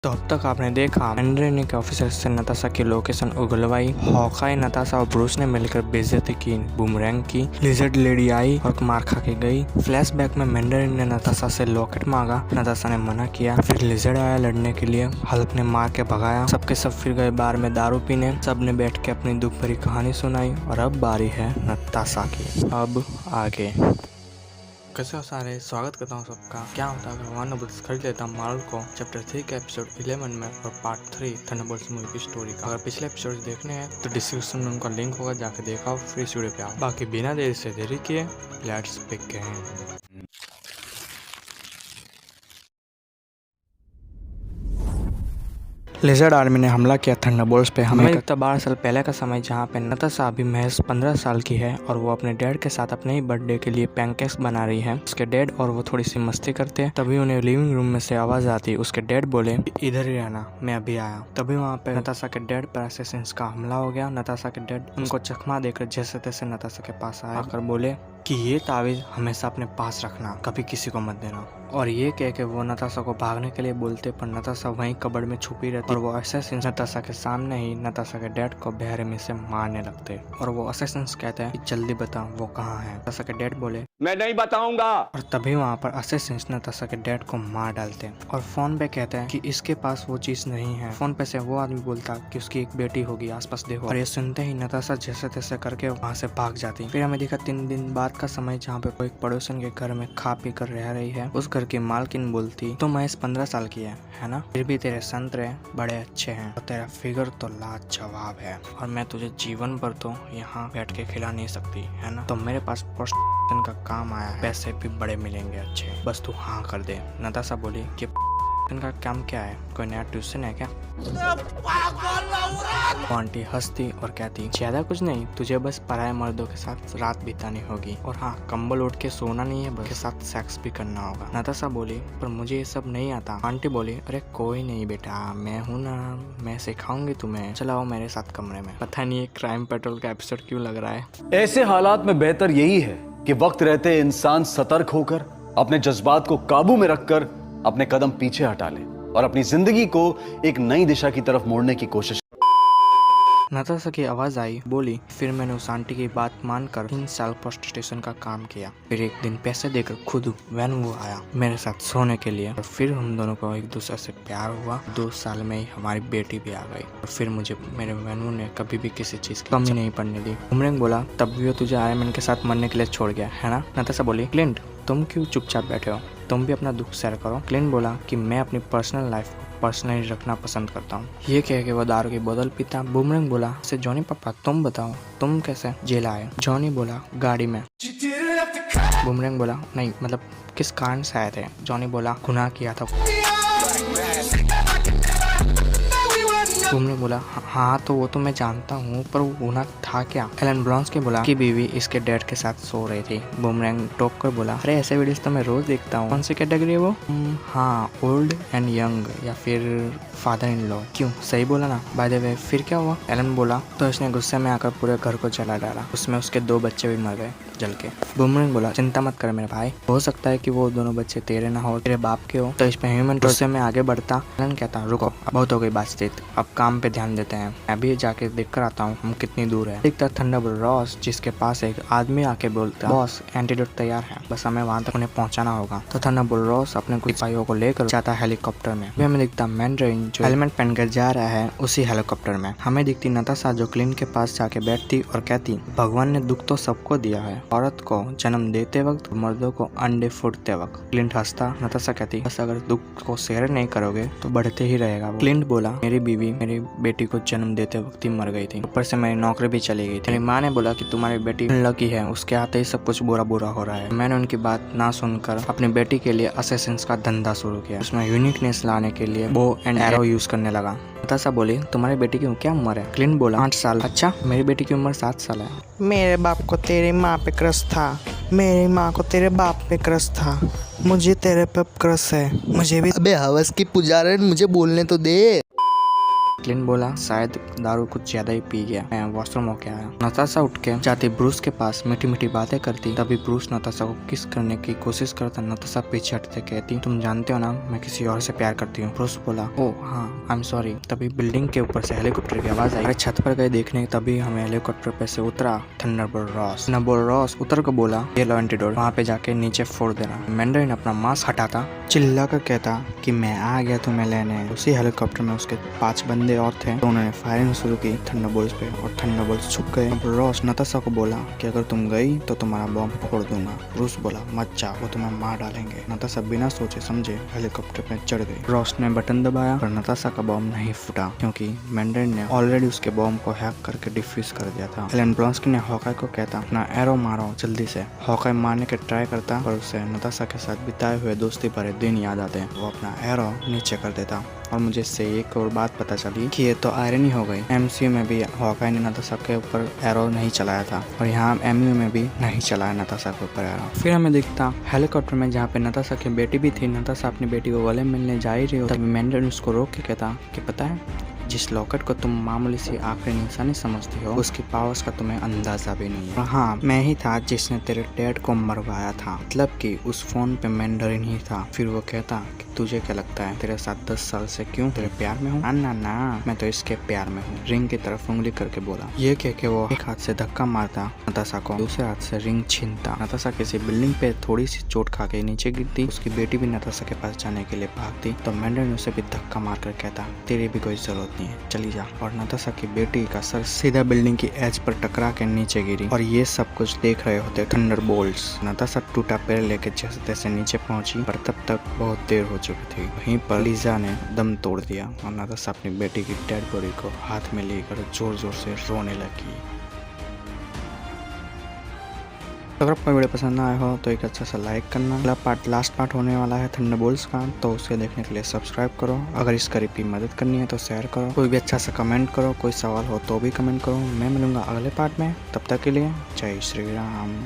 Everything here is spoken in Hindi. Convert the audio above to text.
तो अब तक आपने देखा मैंड्रेनी के ऑफिसर से नताशा की लोकेशन उगलवाई, हॉकाई, नताशा और ब्रूस ने मिलकर बेइज्जती की बूमरैंग की, लिजर्ड लेडी आई और मार खा के गई। फ्लैशबैक में मैंड्रेनी ने नताशा से लॉकेट मांगा, नताशा ने मना किया। फिर लिजर्ड आया लड़ने के लिए, हल्क ने मार के भगाया। सबके सब फिर गए बार में दारू पीने, सब ने बैठ के अपनी दुख भरी कहानी सुनाई। और अब बारी है नताशा की। अब आगे कैसे हो सारे, स्वागत करता हूँ सबका। क्या होता है अगर वन नोबल्स खरीद लेता मार्वल को चैप्टर 3 के एपिसोड 11 में और पार्ट 3 थंडरबोल्ट्स मूवी की स्टोरी का। अगर पिछले एपिसोड देखने हैं तो डिस्क्रिप्शन में उनका लिंक होगा, जाके देखा फ्री वीडियो पे आओ। बाकी बिना देरी से देरी किए लेट्स बिगिन। लिजर्ड आर्मी ने हमला किया थंडरबोल्ट्स पे। हमें लगता 12 साल पहले का समय, जहाँ पे नताशा अभी महज 15 साल की है और वो अपने डैड के साथ अपने ही बर्थडे के लिए पैनकेक्स बना रही है। उसके डैड और वो थोड़ी सी मस्ती करते हैं, तभी उन्हें लिविंग रूम में से आवाज आती। उसके डैड बोले इधर ही रहना, मैं अभी आया। तभी वहाँ पे नताशा के डैड पर असैसिन्स का हमला हो गया। नताशा के डैड उनको चकमा देकर जैसे तैसे नताशा के पास आकर बोले कि ये तावीज हमेशा अपने पास रखना, कभी किसी को मत देना। और ये कह के वो नताशा को भागने के लिए बोलते, पर नताशा वहीं कबर्ड में छुपी रहती और वो असैसिन्स नताशा के सामने ही नताशा के डैड को बेरहमी से मारने लगते। और वो असैसिन्स कहते हैं कि जल्दी बताओ वो कहाँ है। नताशा के डैड बोले मैं नहीं बताऊंगा। और तभी वहाँ पर असैसिन्स नताशा के डैड को मार डालते और फोन पे कहते हैं कि इसके पास वो चीज नहीं है। फोन पे से वो आदमी बोलता कि उसकी एक बेटी होगी, आसपास देखो। और ये सुनते ही नताशा जैसे तैसे करके वहाँ से भाग जाती। फिर हमें दिखा 3 दिन बाद का समय, जहाँ पे कोई पड़ोसन के घर में खा पी कर रह रही है। उस घर की मालकिन बोलती तो महज 15 साल की है ना, फिर भी तेरे संतरे बड़े अच्छे हैं और तेरा फिगर तो लाजवाब है, और मैं तुझे जीवन भर तो यहाँ बैठ के खिला नहीं सकती है ना, तो मेरे पास पोस्टन का काम आया है, पैसे भी बड़े मिलेंगे अच्छे, बस तू हाँ कर दे। नताशा बोली कि का काम क्या है, कोई नया ट्यूशन है क्या? आंटी हंसती और कहती ज्यादा कुछ नहीं, तुझे बस पराये मर्दों के साथ रात बितानी होगी, और हाँ कंबल उठ के सोना नहीं है, बल्कि साथ सेक्स भी करना होगा। नताशा बोली पर मुझे ये सब नहीं आता। आंटी बोली अरे कोई नहीं बेटा, मैं हूँ ना, मैं सिखाऊंगी तुम्हें, चलो आओ मेरे साथ कमरे में। पता नहीं क्राइम पेट्रोल का एपिसोड क्यों लग रहा है। ऐसे हालात में बेहतर यही है कि वक्त रहते इंसान सतर्क होकर अपने जज्बात को काबू में रखकर अपने कदम पीछे हटा ले और अपनी जिंदगी को एक नई दिशा की तरफ मोड़ने की कोशिश। नताशा की आवाज आई, बोली फिर मैंने उस आंटी की बात मानकर 3 साल पोस्ट स्टेशन का काम किया। फिर एक दिन पैसे देकर खुद वैन वो आया मेरे साथ सोने के लिए, और फिर हम दोनों को एक दूसरे से प्यार हुआ। 2 साल में ही हमारी बेटी भी आ गई, और फिर मुझे मेरे वैनू ने कभी भी किसी चीज की कमी नहीं पड़ने दी। बूमरैंग बोला तब भी वो तुझे आयरन मैन के साथ मरने के लिए छोड़ गया है ना। नताशा बोली क्लिंट तुम क्यों चुपचाप बैठे हो, तुम भी अपना दुख शेयर करो। क्लिंट बोला कि मैं अपनी पर्सनल लाइफ को पर्सनली रखना पसंद करता हूँ। ये कह के वो दारू की बोतल पीता। बूमरैंग बोला से जॉनी पापा तुम बताओ तुम कैसे जेल आए। जॉनी बोला गाड़ी में। बूमरैंग बोला नहीं मतलब किस कारण से आए थे। जॉनी बोला गुनाह किया था। बूमरैंग बोला हाँ तो वो तो मैं जानता हूँ, पर वो गुनाह था क्या। एलन ब्रॉन्स्की बोला कि बीवी इसके डैड के साथ सो रही थी। बूमरैंग टोक कर बोला अरे ऐसे वीडियोस तो मैं रोज देखता हूँ। कौन सी कैटेगरी है वो? हाँ ओल्ड एंड यंग या फिर फादर इन लॉ। क्यों सही बोला ना। बाय द वे फिर क्या हुआ? एलन बोला तो इसने गुस्से में आकर पूरे घर को जला डाला, उसमें उसके 2 बच्चे भी मर गए जल के। बूमरैंग बोला चिंता मत कर मेरे भाई, हो सकता है कि वो दोनों बच्चे तेरे ना हो, तेरे बाप के हो। तो इस पे ह्यूमन गुस्से में आगे बढ़ता। एलन कहता रुको बहुत हो गई बातचीत, अब काम पे ध्यान देते हैं, अभी जाके देख कर आता हूँ हम कितनी दूर है। दिखता थंडरबोल्ट रॉस, जिसके पास एक आदमी आके बोलता बॉस एंटीडोट तैयार है, बस हमें वहाँ तक उन्हें पहुँचाना होगा। तो थंडरबोल्ट रॉस अपने कुछ सिपाहियों को लेकर जाता हेलीकॉप्टर में। हमें दिखता मैंड्रेन जो हेलमेट पहनकर जा रहा है उसी हेलीकॉप्टर में। हमें दिखती नताशा जो क्लिंट के पास जाके बैठती और कहती भगवान ने दुख तो सबको दिया है, औरत को जन्म देते वक्त, मर्दों को अंडे फूटते वक्त। क्लिंट हंसता। नताशा कहती बस अगर दुख को शेयर नहीं करोगे तो बढ़ते ही रहेगा। क्लिंट बोला मेरी बीवी मेरी बेटी को जन्म देते वक्त ही मर गई थी, ऊपर से मेरी नौकरी भी चली गई थी। मेरी माँ ने बोला कि तुम्हारी बेटी लकी है, उसके आते ही सब कुछ बुरा बुरा हो रहा है। मैंने उनकी बात ना सुनकर अपनी बेटी के लिए असैसिन्स का धंधा शुरू किया, उसमें यूनिकनेस लाने के लिए बो एंड एरो यूज करने लगा। नताशा बोली तुम्हारी बेटी की क्या उम्र है? क्लिंट बोला 8 साल। अच्छा मेरी बेटी की उम्र 7 साल है। मेरे बाप को तेरी माँ पे क्रश था, मेरी माँ को तेरे बाप पे क्रश था, मुझे तेरे पे क्रश है, मुझे भी। अबे हवस की पुजारन मुझे बोलने तो दे। क्लिन बोला शायद दारू कुछ ज्यादा ही पी गया, मैं वॉशरूम होके आया। नताशा उठ के जाती ब्रूस के पास मीठी मीठी बातें करती। तभी ब्रूस नताशा को किस करने की कोशिश करता। नताशा पीछे हटते कहती तुम जानते हो ना मैं किसी और से प्यार करती हूँ। ब्रूस बोला ओह हाँ आई एम सॉरी। तभी बिल्डिंग के ऊपर से हेलीकॉप्टर की आवाज आई। छत पर गए देखने, तभी हमें हेलीकॉप्टर पे से उतरा थंडरबोल्ट रॉस। थंडरबोल्ट रॉस उतर कर बोला ये लो एंटीडोट, वहाँ पे जाके नीचे फोड़ देना। मैंडरिन अपना मास्क हटाता, चिल्ला कर कहता कि मैं आ गया तुम्हें लेने। उसी हेलीकॉप्टर में उसके 5 बंदे और थे, तो उन्होंने फायरिंग शुरू की थंडरबोल्ट्स पे और थंडरबोल्ट्स छुप गए। रॉस नताशा को बोला कि अगर तुम गई तो तुम्हारा बॉम्ब फोड़ दूंगा। ब्रूस बोला मत जा, वो तुम्हें मार डालेंगे। नताशा बिना सोचे समझे हेलीकॉप्टर पे चढ़ गई। रॉस ने बटन दबाया पर नताशा का बॉम्ब नहीं फूटा क्योंकि मैंडरिन ने ऑलरेडी उसके बॉम्ब को हैक करके डिफ्यूज कर दिया था। एलन ब्लॉन्स्की ने हॉकाई को कहता अपना एरो मारो जल्दी से। हॉकाई मारने के ट्राई करता पर उसे नताशा के साथ बिताए हुए दोस्ती भरे दिन याद आते। वो अपना एरो नीचे कर देता। और मुझे इससे एक और बात पता चली कि ये तो आयरनी हो गई। एमसीयू में भी हॉकाई ने नताशा के ऊपर एरो नहीं चलाया था और यहाँ एमयू में भी नहीं चलाया नताशा के ऊपर एरो। फिर हमें दिखता हेलीकॉप्टर में जहाँ पे नताशा की बेटी भी थी। नताशा अपनी बेटी को गले मिलने जा ही रही हो, तभी मैंडरिन उसको रोक के कहता कि पता है जिस लॉकेट को तुम मामूली सी आखिरी निशानी समझती हो उसकी पावर्स का तुम्हें अंदाजा भी नहीं है। हाँ मैं ही था जिसने तेरे डैड को मरवाया था, मतलब कि उस फोन पे मैंडरिन ही था। फिर वो कहता कि तुझे क्या लगता है तेरे साथ 10 साल से क्यों तेरे प्यार में हूँ? ना ना मैं तो इसके प्यार में हूँ। रिंग की तरफ उंगली करके बोला। ये कह के वो एक हाथ से धक्का मारता नताशा को, दूसरे हाथ से रिंग छीनता। नताशा किसी बिल्डिंग पे थोड़ी सी चोट खा के नीचे गिरती। उसकी बेटी भी नताशा के पास जाने के लिए भागती तो मैंडरिन उसे भी धक्का मार कर कहता तेरी भी कोई जरूरत नहीं है, चली जा। और नताशा की बेटी का सर सीधा बिल्डिंग की एज पर टकरा के नीचे गिरी। और ये सब कुछ देख रहे होते थंडरबोल्ट्स। नताशा टूटा पैर लेके जैसे तैसे नीचे पहुंची पर तब तक बहुत देर हो चुकी थी। वहीं पर लीजा ने दम तोड़ दिया और नताशा अपनी बेटी की डेड बॉडी को हाथ में लेकर जोर जोर से रोने लगी। अगर आपको वीडियो पसंद आया हो तो एक अच्छा सा लाइक करना। अगला पार्ट लास्ट पार्ट होने वाला है थंडरबोल्ट्स का, तो उसे देखने के लिए सब्सक्राइब करो। अगर इस करीब की मदद करनी है तो शेयर करो। कोई भी अच्छा सा कमेंट करो, कोई सवाल हो तो भी कमेंट करो। मैं मिलूंगा अगले पार्ट में, तब तक के लिए जय श्री राम।